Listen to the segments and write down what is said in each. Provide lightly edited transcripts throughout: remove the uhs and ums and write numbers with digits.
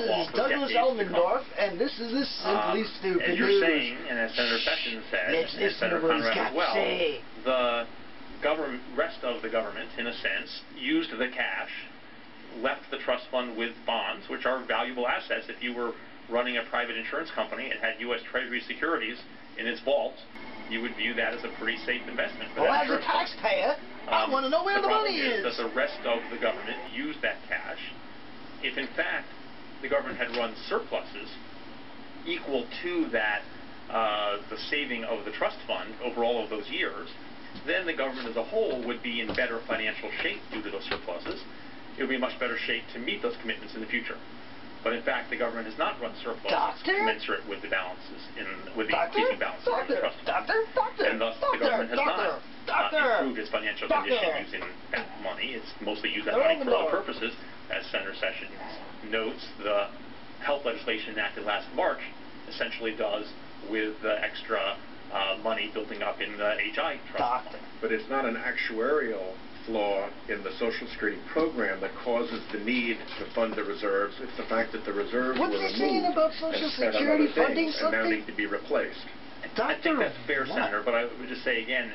is Douglas Elmendorf, and this is Simply Stupid As you're News. saying, and as Senator Sessions said, Let's and listen Senator to what he's Conrad got as well, to say. the rest of the government, in a sense, used the cash, left the trust fund with bonds, which are valuable assets. If you were running a private insurance company and had U.S. Treasury securities in its vault, you would view that as a pretty safe investment. Well, as a taxpayer, I want to know where the money is. That the rest of the government used that cash. If, in fact, the government had run surpluses equal to that, the saving of the trust fund over all of those years, then the government as a whole would be in better financial shape due to those surpluses. It would be in much better shape to meet those commitments in the future. But in fact, the government has not run surpluses commensurate with the balances, with the increasing balances in the trust fund. And thus, the government has not improved its financial condition using that money. It's mostly used that money for other purposes. As Senator Sessions notes, the health legislation enacted last March essentially does with the extra money building up in the HI trust fund. But it's not an actuarial flaw in the Social Security program that causes the need to fund the reserves. It's the fact that the reserves were removed about Social Security funding and now need to be replaced. I think that's fair, Senator, but I would just say again,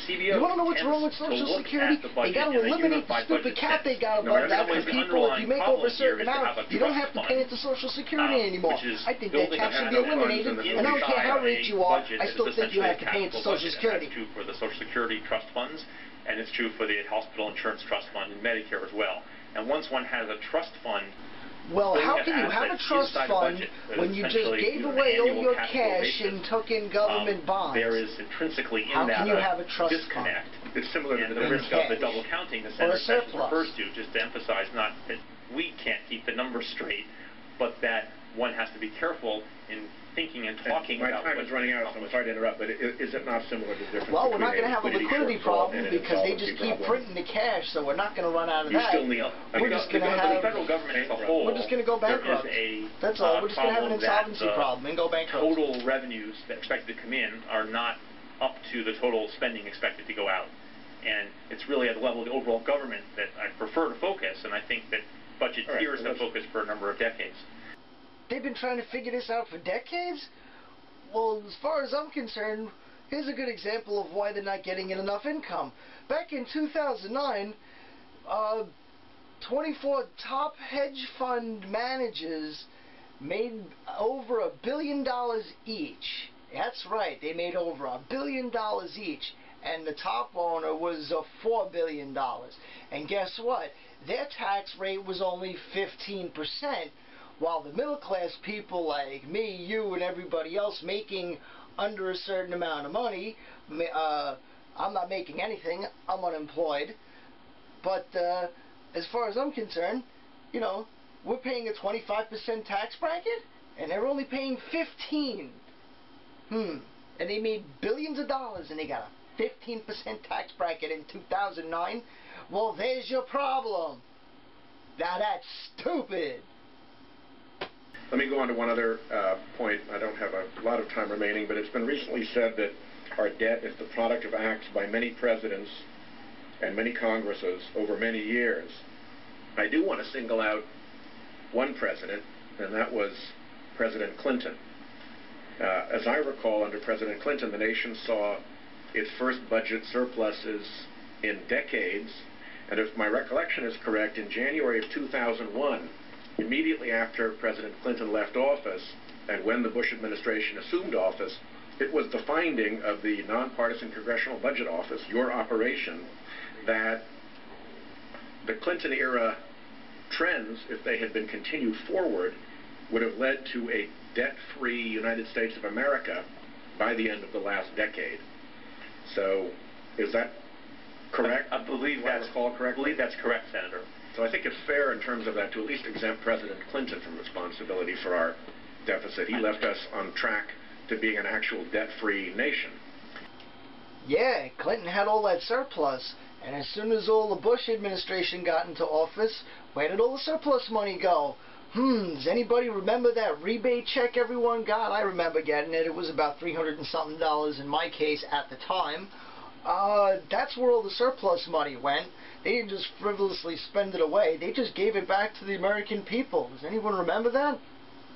CBO you want to know what's wrong with Social Security? They got to eliminate the stupid cap they got above that for people. If you make over a certain amount, you don't have to pay into Social Security anymore. I think that cap should be eliminated, and I don't care how rich you are, I still think you have to pay into Social Security. That's true for the Social Security trust funds, and it's true for the Hospital Insurance Trust Fund and Medicare as well. And once one has a trust fund, well, how can you have a trust fund when you just gave away all your cash and took in government bonds? There is intrinsically in that a disconnect. It's similar to the risk of the double counting that Senator Sessions refers to, just to emphasize not that we can't keep the numbers straight, but that one has to be careful in thinking and talking about. My time is running out, so I'm sorry to interrupt, but is it not similar to the difference? Well, we're not going to have a liquidity problem because they just keep printing the cash, so we're not going to run out of that. We're just going to have the federal government as a whole. We're just going to go bankrupt. That's all. We're just going to have an insolvency problem and go bankrupt. Total revenues that are expected to come in are not up to the total spending expected to go out, and it's really at the level of the overall government that I prefer to focus, and I think that budgeteers have focused for a number of decades. They've been trying to figure this out for decades? Well, as far as I'm concerned, here's a good example of why they're not getting in enough income. Back in 2009, 24 top hedge fund managers made over $1 billion each. That's right, they made over $1 billion each. And the top owner was $4 billion. And guess what? Their tax rate was only 15%. While the middle class people like me, you, and everybody else making under a certain amount of money, I'm not making anything, I'm unemployed, but as far as I'm concerned, you know, we're paying a 25% tax bracket, and they're only paying 15%. And they made billions of dollars, and they got a 15% tax bracket in 2009. Well, there's your problem. Now that's stupid. Let me go on to one other point. I don't have a lot of time remaining, but it's been recently said that our debt is the product of acts by many presidents and many Congresses over many years. I do want to single out one president, and that was President Clinton. As I recall, under President Clinton, the nation saw its first budget surpluses in decades, and if my recollection is correct, in January of 2001, immediately after President Clinton left office, and when the Bush administration assumed office, it was the finding of the Nonpartisan Congressional Budget Office, your operation, that the Clinton-era trends, if they had been continued forward, would have led to a debt-free United States of America by the end of the last decade. So, is that correct? I believe that's correct, Senator. So I think it's fair in terms of that to at least exempt President Clinton from responsibility for our deficit. He left us on track to being an actual debt-free nation. Yeah, Clinton had all that surplus, and as soon as all the Bush administration got into office, where did all the surplus money go? Does anybody remember that rebate check everyone got? I remember getting it. It was about $300 and something in my case at the time. That's where all the surplus money went. They didn't just frivolously spend it away. They just gave it back to the American people. Does anyone remember that?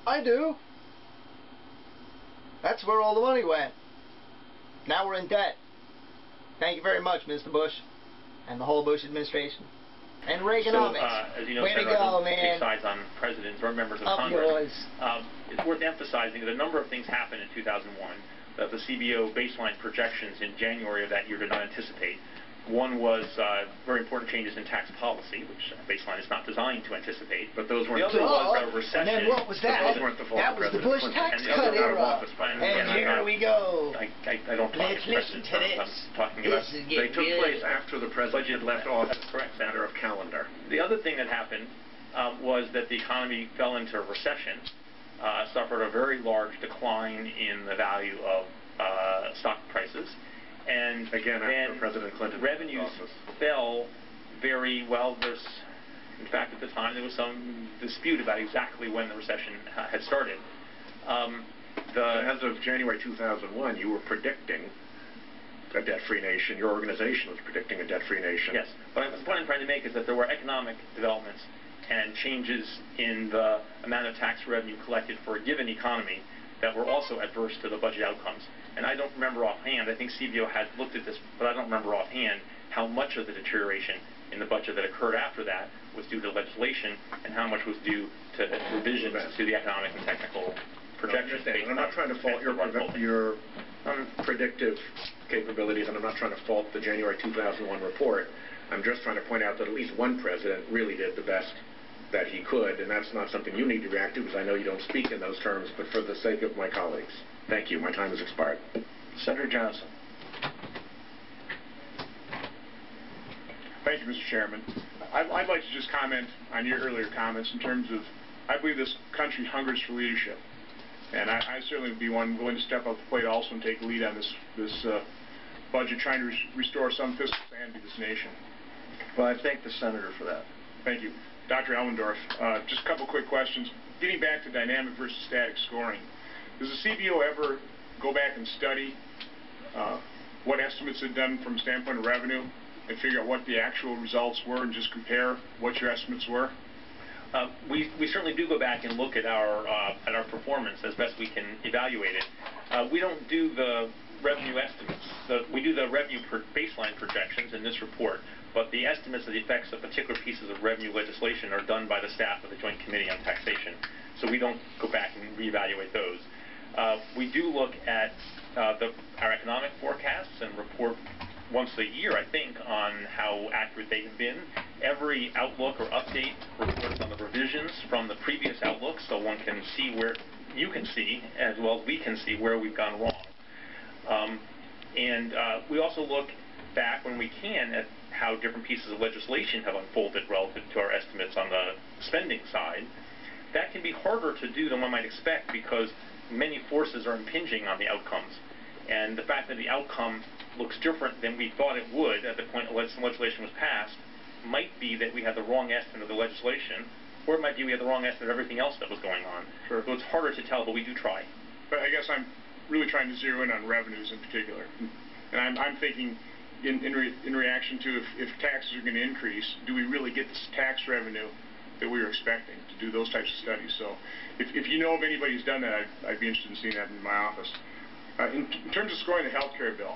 I do. That's where all the money went. Now we're in debt. Thank you very much, Mr. Bush, and the whole Bush administration. And Reaganomics. So, as you know, way to Senator, go, I don't man. take sides on presidents or members of Up Congress. yours. It's worth emphasizing that a number of things happened in 2001 that the CBO baseline projections in January of that year did not anticipate. One was very important changes in tax policy, which baseline is not designed to anticipate. But those weren't. The other was a recession. And then what was that? Those weren't the fault That of was the President Bush Clinton. tax And the cut other out of era. office, but- And here we go. I don't talk Let's in listen precedent to terms. this. I'm talking about This is They getting took good. place after the president had left office. That's correct. Matter of calendar. The other thing that happened was that the economy fell into recession, suffered a very large decline in the value of stock prices, and Again, after then President Clinton revenues left office. fell very well. In fact, at the time there was some dispute about exactly when the recession had started. As of January 2001, you were predicting a debt-free nation. Your organization was predicting a debt-free nation. Yes, but the point I'm trying to make is that there were economic developments and changes in the amount of tax revenue collected for a given economy that were also adverse to the budget outcomes. And I don't remember offhand, I think CBO had looked at this, but I don't remember offhand how much of the deterioration in the budget that occurred after that was due to legislation and how much was due to revisions to the economic and technical projections. I'm not trying to fault your predictive capabilities, and I'm not trying to fault the January 2001 report. I'm just trying to point out that at least one president really did the best that he could, and that's not something you need to react to because I know you don't speak in those terms, but for the sake of my colleagues. Thank you. My time has expired. Senator Johnson. Thank you, Mr. Chairman. I'd like to just comment on your earlier comments in terms of, I believe this country hungers for leadership. And I certainly would be one willing to step up to the plate also and take the lead on this budget, trying to restore some fiscal sanity to this nation. Well, I thank the senator for that. Thank you. Dr. Elmendorf, just a couple quick questions. Getting back to dynamic versus static scoring, does the CBO ever go back and study what estimates had done from a standpoint of revenue and figure out what the actual results were and just compare what your estimates were? We certainly do go back and look at our performance as best we can evaluate it. We don't do the revenue estimates. We do the revenue baseline projections in this report, but the estimates of the effects of particular pieces of revenue legislation are done by the staff of the Joint Committee on Taxation, so we don't go back and reevaluate those. We do look at our economic forecasts and report once a year, I think, on how accurate they have been. Every outlook or update reports on the revisions from the previous outlook, so one can see where you can see, as well as we can see, where we've gone wrong. We also look back when we can at how different pieces of legislation have unfolded relative to our estimates on the spending side. That can be harder to do than one might expect because many forces are impinging on the outcomes. And the fact that the outcome looks different than we thought it would at the point some legislation was passed might be that we had the wrong estimate of the legislation, or it might be we had the wrong estimate of everything else that was going on. Sure. So it's harder to tell, but we do try. But I guess I'm really trying to zero in on revenues in particular. And I'm thinking in reaction to if taxes are going to increase, do we really get this tax revenue that we were expecting to do those types of studies? So if you know of anybody who's done that, I'd be interested in seeing that in my office. In terms of scoring the health care bill,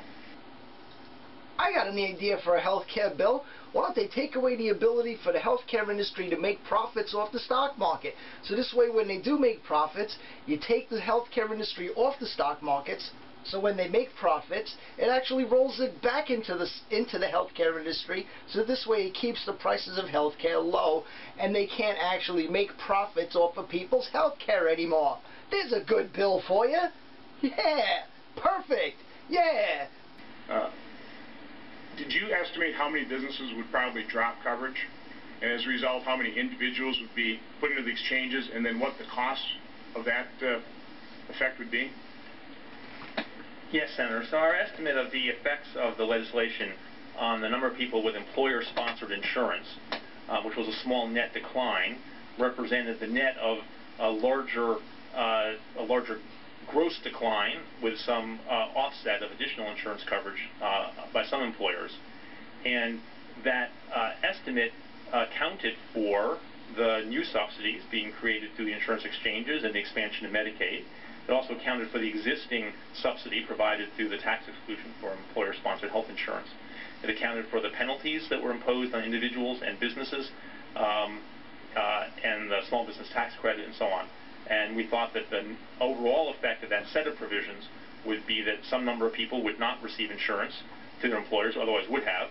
I got an idea for a health care bill. Why don't they take away the ability for the health care industry to make profits off the stock market? So this way, when they do make profits, you take the health care industry off the stock markets, so when they make profits, it actually rolls it back into the healthcare industry. So this way, it keeps the prices of healthcare low, and they can't actually make profits off of people's healthcare anymore. There's a good bill for you. Yeah, perfect. Yeah. Did you estimate how many businesses would probably drop coverage, and as a result, how many individuals would be put into the exchanges, and then what the cost of that effect would be? Yes, Senator. So our estimate of the effects of the legislation on the number of people with employer-sponsored insurance, which was a small net decline, represented the net of a larger gross decline with some offset of additional insurance coverage by some employers. And that estimate accounted for the new subsidies being created through the insurance exchanges and the expansion of Medicaid. It also accounted for the existing subsidy provided through the tax exclusion for employer-sponsored health insurance. It accounted for the penalties that were imposed on individuals and businesses, and the small business tax credit and so on. And we thought that the overall effect of that set of provisions would be that some number of people would not receive insurance through their employers, or otherwise would have.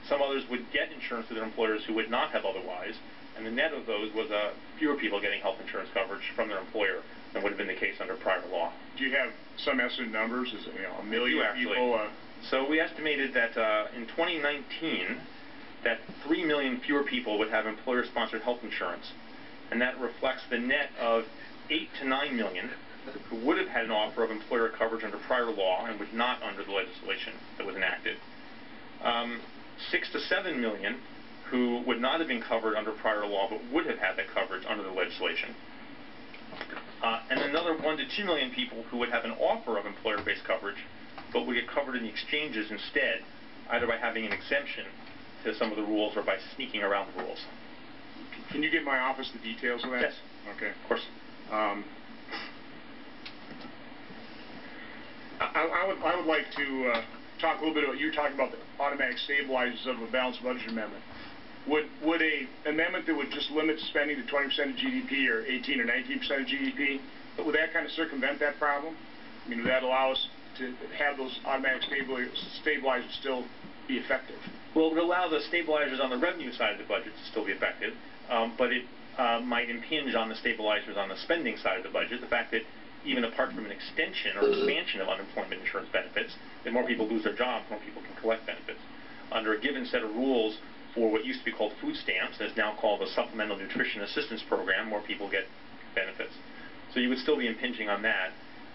Some others would get insurance through their employers who would not have otherwise. And the net of those was fewer people getting health insurance coverage from their employer than would have been the case under prior law. Do you have some estimate numbers? Is it, a million actually. people? So we estimated that in 2019, that 3 million fewer people would have employer-sponsored health insurance, and that reflects the net of 8 to 9 million who would have had an offer of employer coverage under prior law and would not under the legislation that was enacted. 6 to 7 million who would not have been covered under prior law but would have had that coverage under the legislation. And another 1 to 2 million people who would have an offer of employer-based coverage but would get covered in the exchanges instead, either by having an exemption to some of the rules or by sneaking around the rules. Can you give my office the details of that? Yes. Okay. Of course. I would like to talk a little bit about, you were talking about the automatic stabilizers of a balanced budget amendment. Would a amendment that would just limit spending to 20% of GDP or 18 or 19% of GDP, would that kind of circumvent that problem? I mean, would that allow us to have those automatic stabilizers still be effective? Well, it would allow the stabilizers on the revenue side of the budget to still be effective, but it might impinge on the stabilizers on the spending side of the budget. The fact that even apart from an extension or expansion of unemployment insurance benefits, if more people lose their jobs, more people can collect benefits. Under a given set of rules for what used to be called food stamps, and is now called the Supplemental Nutrition Assistance Program, more people get benefits. So you would still be impinging on that.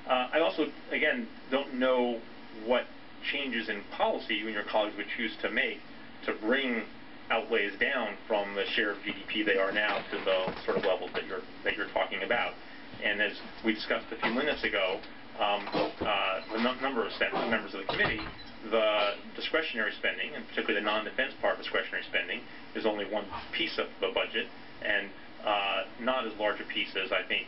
I also, again, don't know what changes in policy you and your colleagues would choose to make to bring outlays down from the share of GDP they are now to the sort of levels that you're talking about. And as we discussed a few minutes ago, a number of members of the committee, the discretionary spending, and particularly the non-defense part of discretionary spending, is only one piece of the budget, and not as large a piece as I think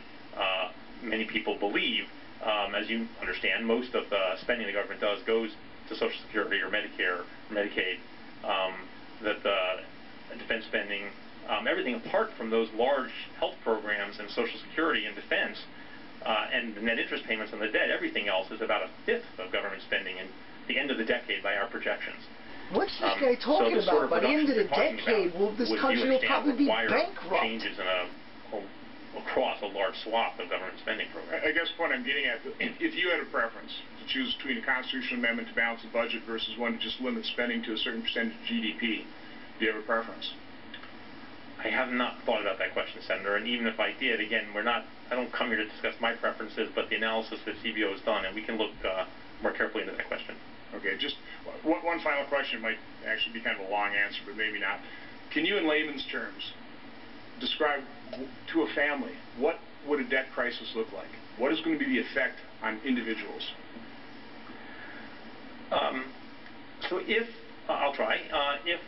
many people believe. As you understand, most of the spending the government does goes to Social Security or Medicare or Medicaid. That the defense spending, everything apart from those large health programs and Social Security and defense, and the net interest payments on the debt, everything else is about 1/5 of government spending in the end of the decade by our projections. What's this guy talking so about? By the end of the decade, this country will probably be bankrupt. Changes in across a large swath of government spending programs. I guess what I'm getting at, if you had a preference to choose between a constitutional amendment to balance the budget versus one to just limit spending to a certain percentage of GDP, do you have a preference? I have not thought about that question, Senator, and even if I did, again, I don't come here to discuss my preferences, but the analysis that CBO has done, and we can look more carefully into that question. Okay, just one final question. It might actually be kind of a long answer, but maybe not. Can you, in layman's terms, describe to a family what would a debt crisis look like? What is going to be the effect on individuals? So I'll try. If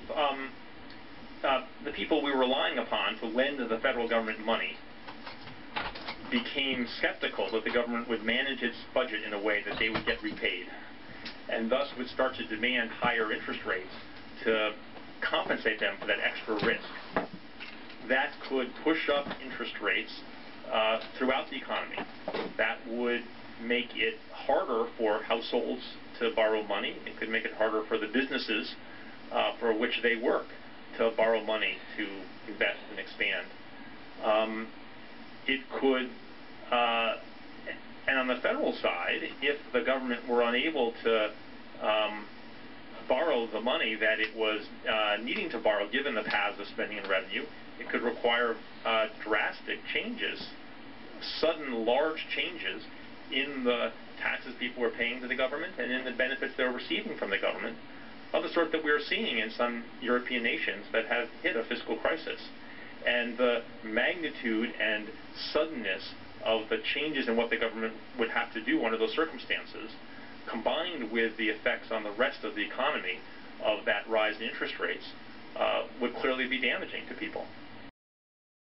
the people we were relying upon to lend the federal government money became skeptical that the government would manage its budget in a way that they would get repaid, and thus would start to demand higher interest rates to compensate them for that extra risk, that could push up interest rates throughout the economy. That would make it harder for households to borrow money. It could make it harder for the businesses for which they work to borrow money to invest and expand. It could, and on the federal side, if the government were unable to borrow the money that it was needing to borrow given the paths of spending and revenue, it could require drastic changes, sudden large changes in the taxes people were paying to the government and in the benefits they were receiving from the government, of the sort that we are seeing in some European nations that have hit a fiscal crisis. And the magnitude and suddenness of the changes in what the government would have to do under those circumstances, combined with the effects on the rest of the economy of that rise in interest rates, would clearly be damaging to people.